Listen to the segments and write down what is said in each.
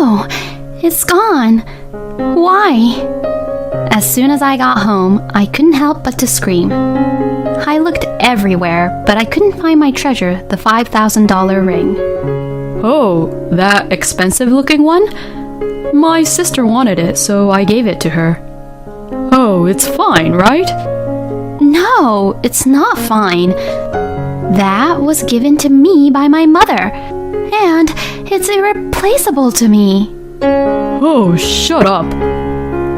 no, it's gone. Why? As soon as I got home, I couldn't help but to scream. I looked everywhere, but I couldn't find my treasure, the $5,000 ring. Oh, that expensive-looking one? My sister wanted it, so I gave it to her. Oh, it's fine, right? No, it's not fine. That was given to me by my mother, and it's irreplaceable to me. Oh, shut up.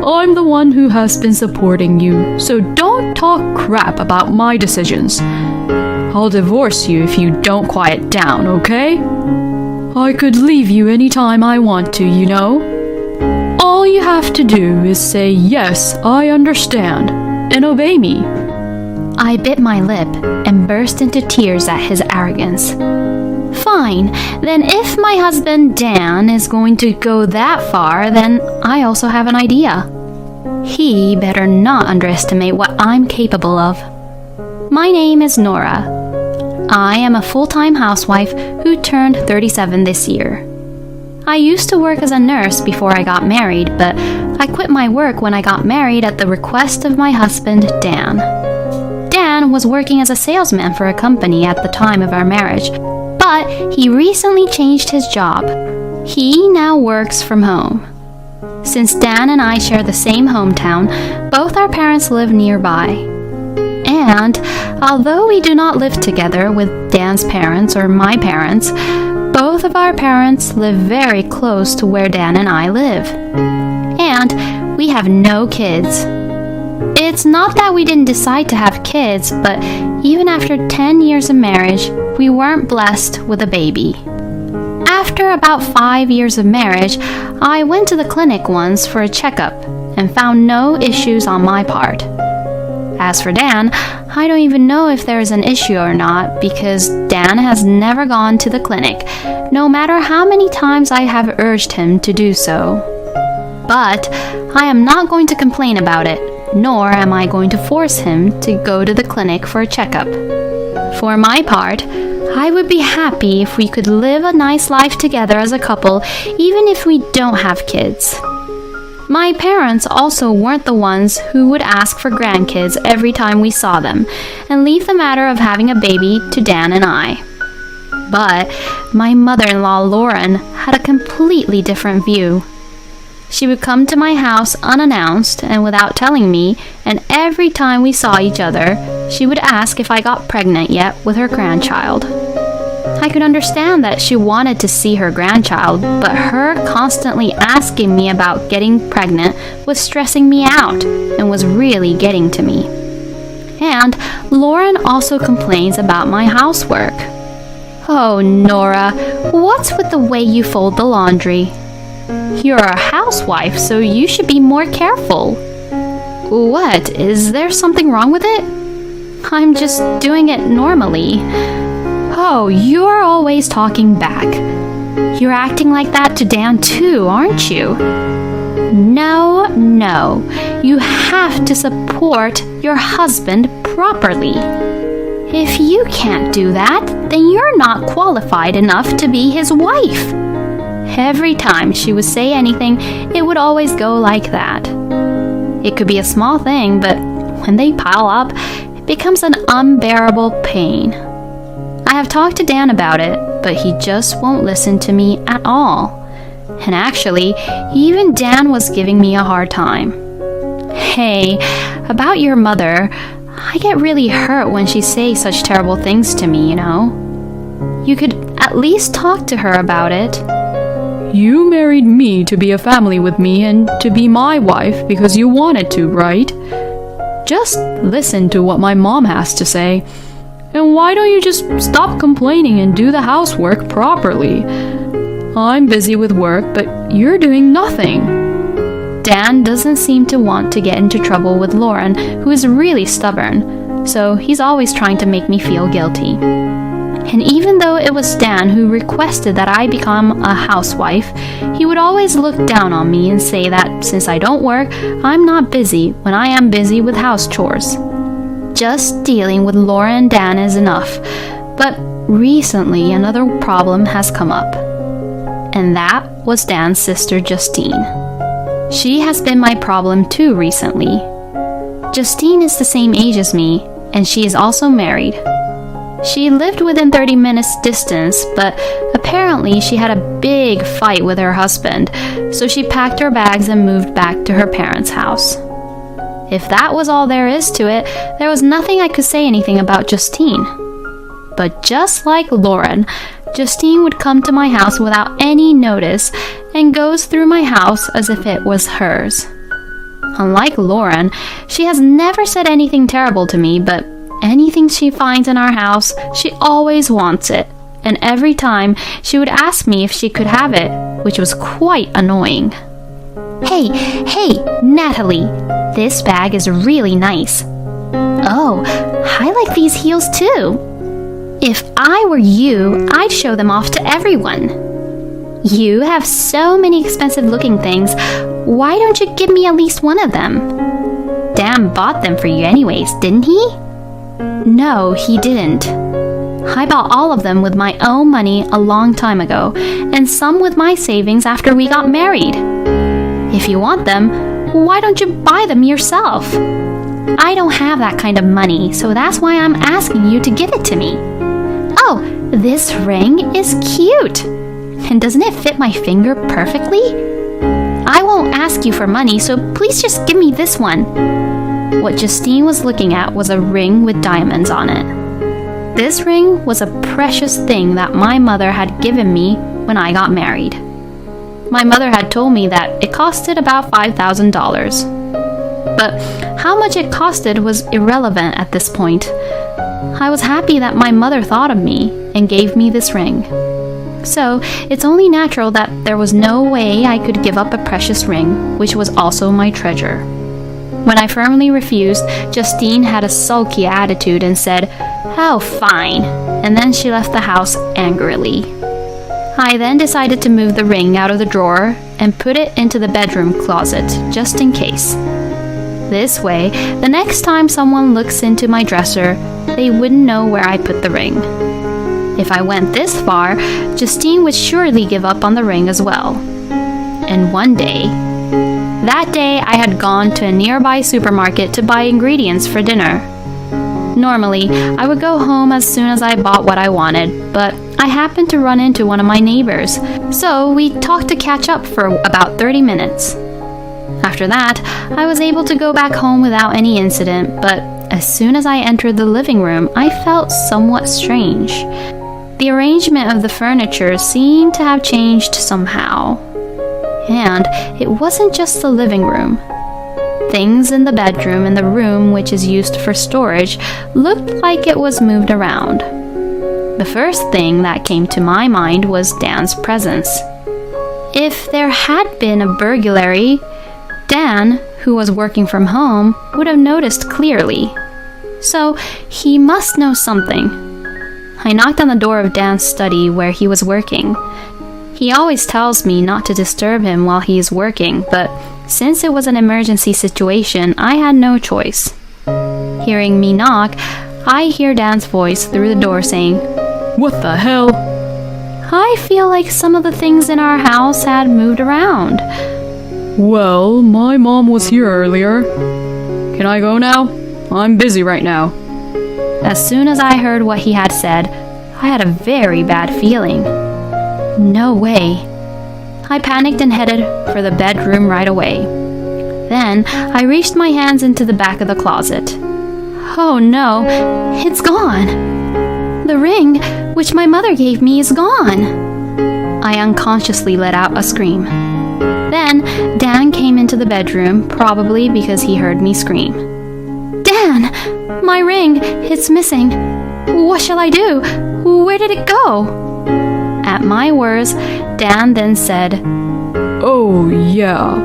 I'm the one who has been supporting you, so don't talk crap about my decisions. I'll divorce you if you don't quiet down, okay? I could leave you anytime I want to, you know? All you have to do is say, yes, I understand, and obey me. I bit my lip and burst into tears at his arrogance. Fine, then if my husband Dan is going to go that far, then I also have an idea. He better not underestimate what I'm capable of. My name is Nora. I am a full-time housewife who turned 37 this year. I used to work as a nurse before I got married, but I quit my work when I got married at the request of my husband, Dan. Dan was working as a salesman for a company at the time of our marriage, but he recently changed his job. He now works from home. Since Dan and I share the same hometown, both our parents live nearby. And although we do not live together with Dan's parents or my parents, both of our parents live very close to where Dan and I live. And we have no kids. It's not that we didn't decide to have kids, but even after 10 years of marriage, we weren't blessed with a baby. After about 5 years of marriage, I went to the clinic once for a checkup and found no issues on my part. As for Dan, I don't even know if there is an issue or not because Dan has never gone to the clinic, no matter how many times I have urged him to do so. But I am not going to complain about it, nor am I going to force him to go to the clinic for a checkup. For my part, I would be happy if we could live a nice life together as a couple, even if we don't have kids. My parents also weren't the ones who would ask for grandkids every time we saw them, and leave the matter of having a baby to Dan and I. But my mother-in-law Lauren had a completely different view. She would come to my house unannounced and without telling me, and every time we saw each other, she would ask if I got pregnant yet with her grandchild. I could understand that she wanted to see her grandchild, but her constantly asking me about getting pregnant was stressing me out and was really getting to me. And Lauren also complains about my housework. Oh, Nora, what's with the way you fold the laundry? You're a housewife, so you should be more careful. What? Is there something wrong with it? I'm just doing it normally. Oh, you're always talking back. You're acting like that to Dan too, aren't you? No. You have to support your husband properly. If you can't do that, then you're not qualified enough to be his wife. Every time she would say anything, it would always go like that. It could be a small thing, but when they pile up, it becomes an unbearable pain. I have talked to Dan about it, but he just won't listen to me at all. And actually, even Dan was giving me a hard time. Hey, about your mother, I get really hurt when she says such terrible things to me, you know. You could at least talk to her about it. You married me to be a family with me and to be my wife because you wanted to, right? Just listen to what my mom has to say. And why don't you just stop complaining and do the housework properly? I'm busy with work, but you're doing nothing. Dan doesn't seem to want to get into trouble with Lauren, who is really stubborn, so he's always trying to make me feel guilty. And even though it was Dan who requested that I become a housewife, he would always look down on me and say that since I don't work, I'm not busy when I am busy with house chores. Just dealing with Laura and Dan is enough, but recently another problem has come up. and that was Dan's sister Justine. She has been my problem too recently. Justine is the same age as me, and she is also married. She lived within 30 minutes distance, but apparently she had a big fight with her husband, so she packed her bags and moved back to her parents' house. If that was all there is to it, there was nothing I could say anything about Justine. But just like Lauren, Justine would come to my house without any notice and goes through my house as if it was hers. Unlike Lauren, she has never said anything terrible to me, but anything she finds in our house, she always wants it. And every time, she would ask me if she could have it, which was quite annoying. Hey, Natalie, this bag is really nice. Oh, I like these heels too. If I were you, I'd show them off to everyone. You have so many expensive looking things. Why don't you give me at least one of them? Dan bought them for you anyways, didn't he? No, he didn't. I bought all of them with my own money a long time ago, and some with my savings after we got married. If you want them, why don't you buy them yourself? I don't have that kind of money, so that's why I'm asking you to give it to me. Oh, this ring is cute. And doesn't it fit my finger perfectly? I won't ask you for money, so please just give me this one. What Justine was looking at was a ring with diamonds on it. This ring was a precious thing that my mother had given me when I got married. My mother had told me that it costed about $5,000. But how much it costed was irrelevant at this point. I was happy that my mother thought of me and gave me this ring. So it's only natural that there was no way I could give up a precious ring, which was also my treasure. When I firmly refused, Justine had a sulky attitude and said, "Oh, fine," and then she left the house angrily. I then decided to move the ring out of the drawer and put it into the bedroom closet, just in case. This way, the next time someone looks into my dresser, they wouldn't know where I put the ring. If I went this far, Justine would surely give up on the ring as well. And that day I had gone to a nearby supermarket to buy ingredients for dinner. Normally, I would go home as soon as I bought what I wanted, but I happened to run into one of my neighbors, so we talked to catch up for about 30 minutes. After that, I was able to go back home without any incident, but as soon as I entered the living room, I felt somewhat strange. The arrangement of the furniture seemed to have changed somehow. And it wasn't just the living room. Things in the bedroom and the room which is used for storage looked like it was moved around. The first thing that came to my mind was Dan's presence. If there had been a burglary, Dan, who was working from home, would have noticed clearly. So he must know something. I knocked on the door of Dan's study where he was working. He always tells me not to disturb him while he is working, but since it was an emergency situation, I had no choice. Hearing me knock, I hear Dan's voice through the door saying, "What the hell?" I feel like some of the things in our house had moved around. "Well, my mom was here earlier. Can I go now? I'm busy right now." As soon as I heard what he had said, I had a very bad feeling. No way. I panicked and headed for the bedroom right away. Then I reached my hands into the back of the closet. Oh no, it's gone. The ring, which my mother gave me, is gone. I unconsciously let out a scream. Then Dan came into the bedroom, probably because he heard me scream. "Dan, my ring, it's missing. What shall I do? Where did it go?" At my words, Dan then said, "Oh, yeah.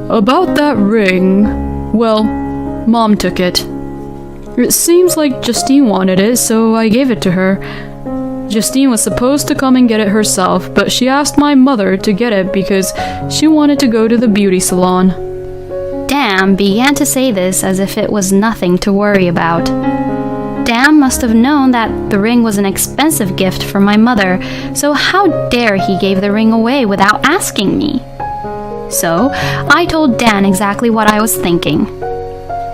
About that ring. Well, Mom took it. It seems like Justine wanted it, so I gave it to her. Justine was supposed to come and get it herself, but she asked my mother to get it because she wanted to go to the beauty salon." Dan began to say this as if it was nothing to worry about. Dan must have known that the ring was an expensive gift from my mother, so how dare he give the ring away without asking me? So I told Dan exactly what I was thinking.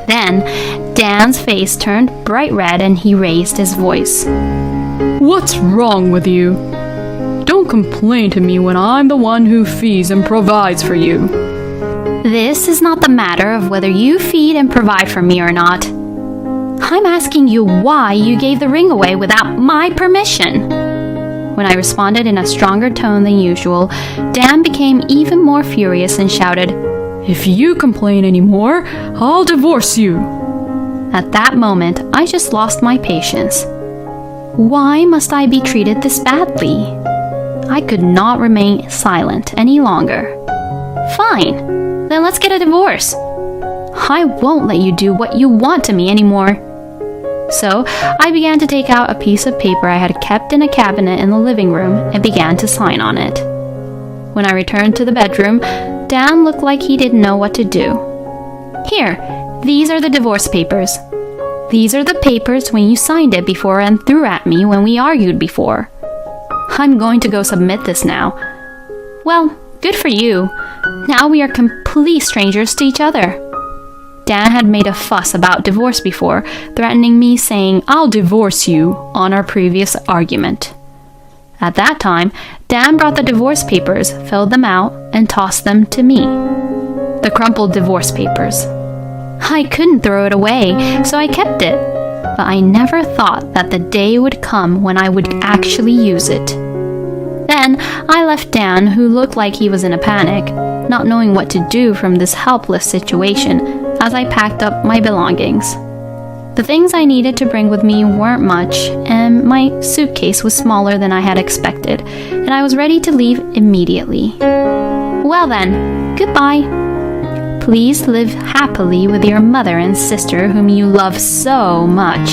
Then Dan's face turned bright red and he raised his voice. What's wrong with you? Don't complain to me when I'm the one who feeds and provides for you. This is not the matter of whether you feed and provide for me or not. I'm asking you why you gave the ring away without my permission. When I responded in a stronger tone than usual, Dan became even more furious and shouted, If you complain anymore, I'll divorce you. At that moment, I just lost my patience. Why must I be treated this badly? I could not remain silent any longer. Fine, then let's get a divorce. I won't let you do what you want to me anymore. So I began to take out a piece of paper I had kept in a cabinet in the living room and began to sign on it. When I returned to the bedroom, Dan looked like he didn't know what to do. Here, these are the divorce papers. These are the papers when you signed it before and threw at me when we argued before. I'm going to go submit this now. Well, good for you. Now we are complete strangers to each other. Dan had made a fuss about divorce before, threatening me saying, I'll divorce you, on our previous argument. At that time, Dan brought the divorce papers, filled them out, and tossed them to me. The crumpled divorce papers. I couldn't throw it away, so I kept it. But I never thought that the day would come when I would actually use it. Then I left Dan, who looked like he was in a panic, not knowing what to do from this helpless situation, as I packed up my belongings. The things I needed to bring with me weren't much, and my suitcase was smaller than I had expected, and I was ready to leave immediately. Well then, goodbye. Please live happily with your mother and sister whom you love so much.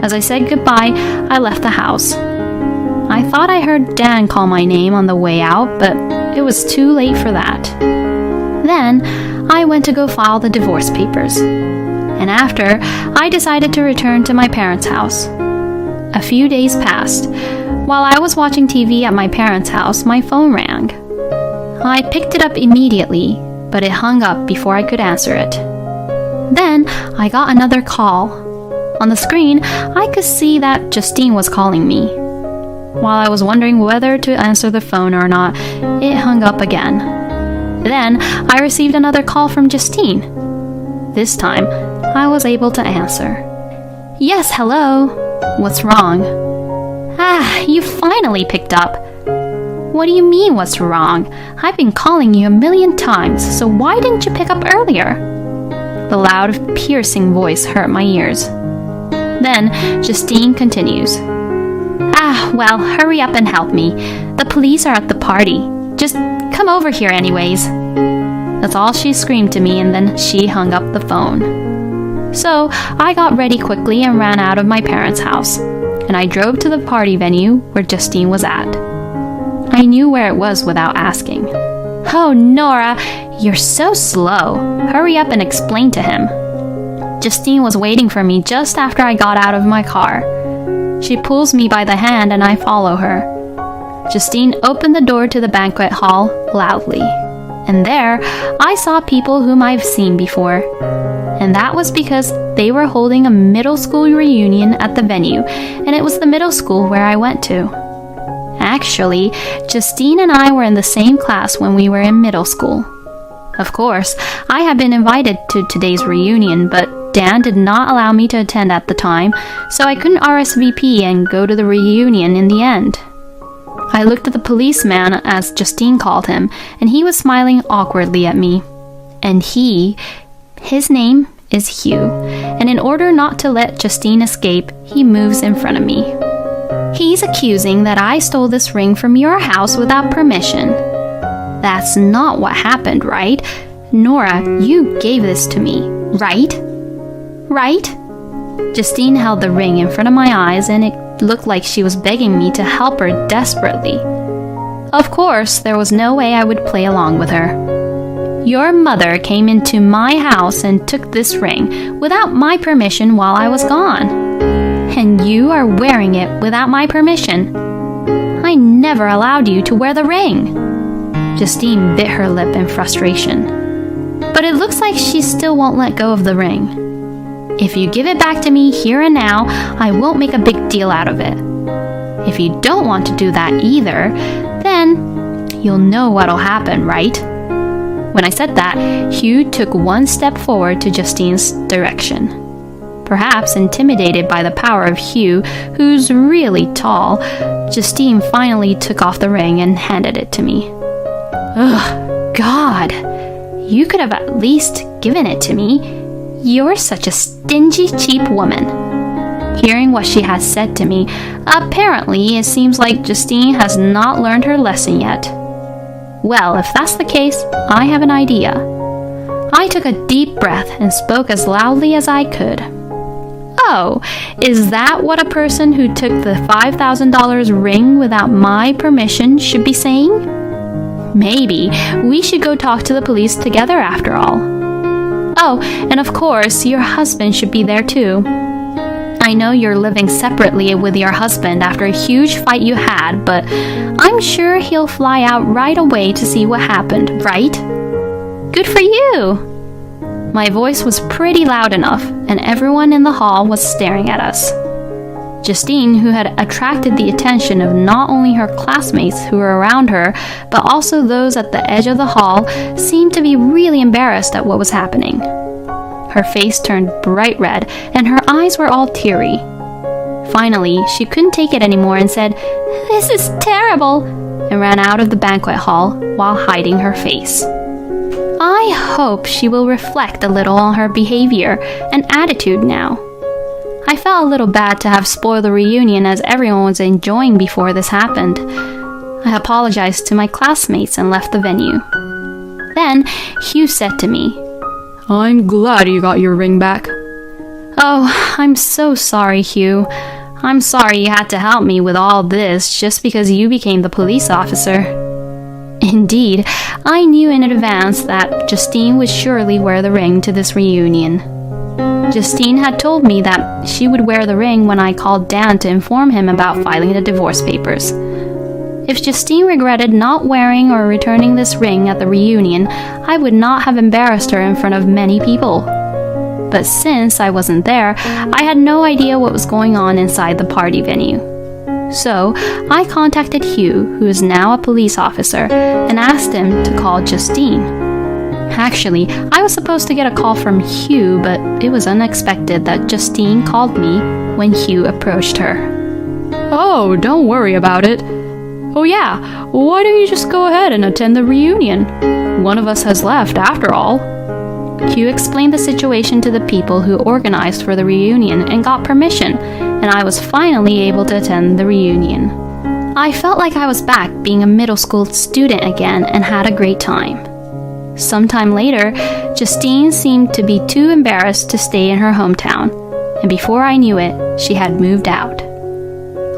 As I said goodbye, I left the house. I thought I heard Dan call my name on the way out, but it was too late for that. Then I went to go file the divorce papers. And after, I decided to return to my parents' house. A few days passed. While I was watching TV at my parents' house, my phone rang. I picked it up immediately, but it hung up before I could answer it. Then I got another call. On the screen, I could see that Justine was calling me. While I was wondering whether to answer the phone or not, it hung up again. Then I received another call from Justine. This time, I was able to answer. Yes, hello. What's wrong? You finally picked up. What do you mean, what's wrong? I've been calling you a million times, so why didn't you pick up earlier? The loud, piercing voice hurt my ears. Then Justine continues. Well, hurry up and help me. The police are at the party. Just come over here anyways. That's all she screamed to me, and then she hung up the phone. So I got ready quickly and ran out of my parents' house, and I drove to the party venue where Justine was at. I knew where it was without asking. Oh, Nora, you're so slow. Hurry up and explain to him. Justine was waiting for me just after I got out of my car. She pulls me by the hand and I follow her. Justine opened the door to the banquet hall loudly. And there, I saw people whom I've seen before. And that was because they were holding a middle school reunion at the venue, and it was the middle school where I went to. Actually, Justine and I were in the same class when we were in middle school. Of course, I had been invited to today's reunion, but Dan did not allow me to attend at the time, so I couldn't RSVP and go to the reunion in the end. I looked at the policeman, as Justine called him, and he was smiling awkwardly at me. And his name is Hugh, and in order not to let Justine escape, he moves in front of me. He's accusing that I stole this ring from your house without permission. That's not what happened, right? Nora, you gave this to me, right? Right? Justine held the ring in front of my eyes, and it looked like she was begging me to help her desperately. Of course, there was no way I would play along with her. Your mother came into my house and took this ring without my permission while I was gone. and you are wearing it without my permission. I never allowed you to wear the ring." Justine bit her lip in frustration. But it looks like she still won't let go of the ring. "If you give it back to me here and now, I won't make a big deal out of it. If you don't want to do that either, then you'll know what'll happen, right?" When I said that, Hugh took one step forward to Justine's direction. Perhaps intimidated by the power of Hugh, who's really tall, Justine finally took off the ring and handed it to me. Ugh, God, you could have at least given it to me. You're such a stingy, cheap woman. Hearing what she has said to me, apparently it seems like Justine has not learned her lesson yet. Well, if that's the case, I have an idea. I took a deep breath and spoke as loudly as I could. "Oh, is that what a person who took the $5,000 ring without my permission should be saying? Maybe we should go talk to the police together after all. Oh, and of course, your husband should be there too. I know you're living separately with your husband after a huge fight you had, but I'm sure he'll fly out right away to see what happened, right? Good for you!" My voice was pretty loud enough, and everyone in the hall was staring at us. Justine, who had attracted the attention of not only her classmates who were around her, but also those at the edge of the hall, seemed to be really embarrassed at what was happening. Her face turned bright red, and her eyes were all teary. Finally, she couldn't take it anymore and said, "This is terrible," and ran out of the banquet hall while hiding her face. I hope she will reflect a little on her behavior and attitude now. I felt a little bad to have spoiled the reunion as everyone was enjoying before this happened. I apologized to my classmates and left the venue. Then Hugh said to me, I'm glad you got your ring back. "Oh, I'm so sorry, Hugh. I'm sorry you had to help me with all this just because you became the police officer." Indeed, I knew in advance that Justine would surely wear the ring to this reunion. Justine had told me that she would wear the ring when I called Dan to inform him about filing the divorce papers. If Justine regretted not wearing or returning this ring at the reunion, I would not have embarrassed her in front of many people. But since I wasn't there, I had no idea what was going on inside the party venue. So I contacted Hugh, who is now a police officer, and asked him to call Justine. Actually, I was supposed to get a call from Hugh, but it was unexpected that Justine called me when Hugh approached her. Oh, don't worry about it. Oh yeah, why don't you just go ahead and attend the reunion? One of us has left after all. Hugh explained the situation to the people who organized for the reunion and got permission, and I was finally able to attend the reunion. I felt like I was back being a middle school student again and had a great time. Sometime later, Justine seemed to be too embarrassed to stay in her hometown, and before I knew it, she had moved out.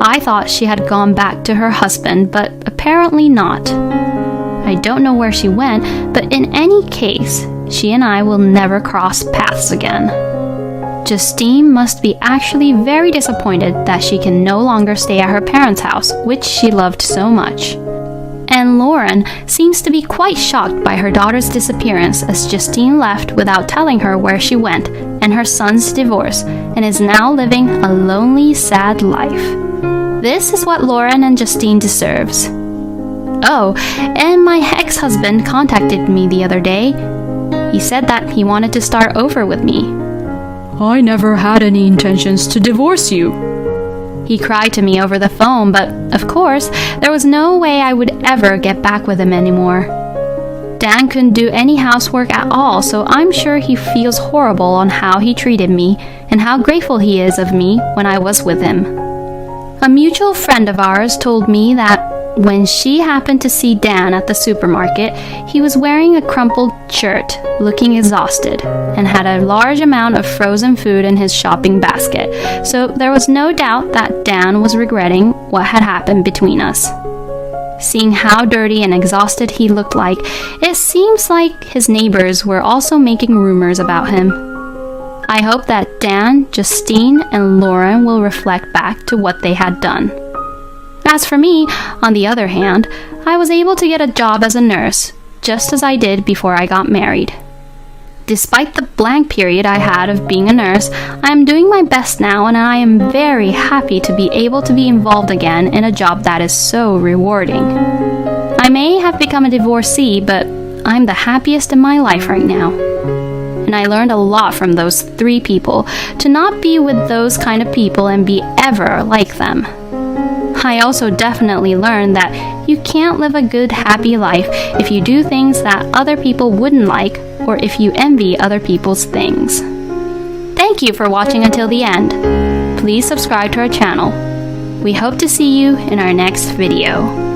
I thought she had gone back to her husband, but apparently not. I don't know where she went, but in any case, she and I will never cross paths again. Justine must be actually very disappointed that she can no longer stay at her parents' house, which she loved so much. And Lauren seems to be quite shocked by her daughter's disappearance as Justine left without telling her where she went and her son's divorce, and is now living a lonely, sad life. This is what Lauren and Justine deserves. Oh, and my ex-husband contacted me the other day. He said that he wanted to start over with me. I never had any intentions to divorce you. He cried to me over the phone, but of course, there was no way I would ever get back with him anymore. Dan couldn't do any housework at all, so I'm sure he feels horrible on how he treated me and how grateful he is of me when I was with him. A mutual friend of ours told me that when she happened to see Dan at the supermarket, he was wearing a crumpled shirt, looking exhausted, and had a large amount of frozen food in his shopping basket, so there was no doubt that Dan was regretting what had happened between us. Seeing how dirty and exhausted he looked like, it seems like his neighbors were also making rumors about him. I hope that Dan, Justine, and Lauren will reflect back to what they had done. As for me, on the other hand, I was able to get a job as a nurse, just as I did before I got married. Despite the blank period I had of being a nurse, I am doing my best now, and I am very happy to be able to be involved again in a job that is so rewarding. I may have become a divorcee, but I'm the happiest in my life right now. And I learned a lot from those 3 people, to not be with those kind of people and be ever like them. I also definitely learned that you can't live a good, happy life if you do things that other people wouldn't like, or if you envy other people's things. Thank you for watching until the end. Please subscribe to our channel. We hope to see you in our next video.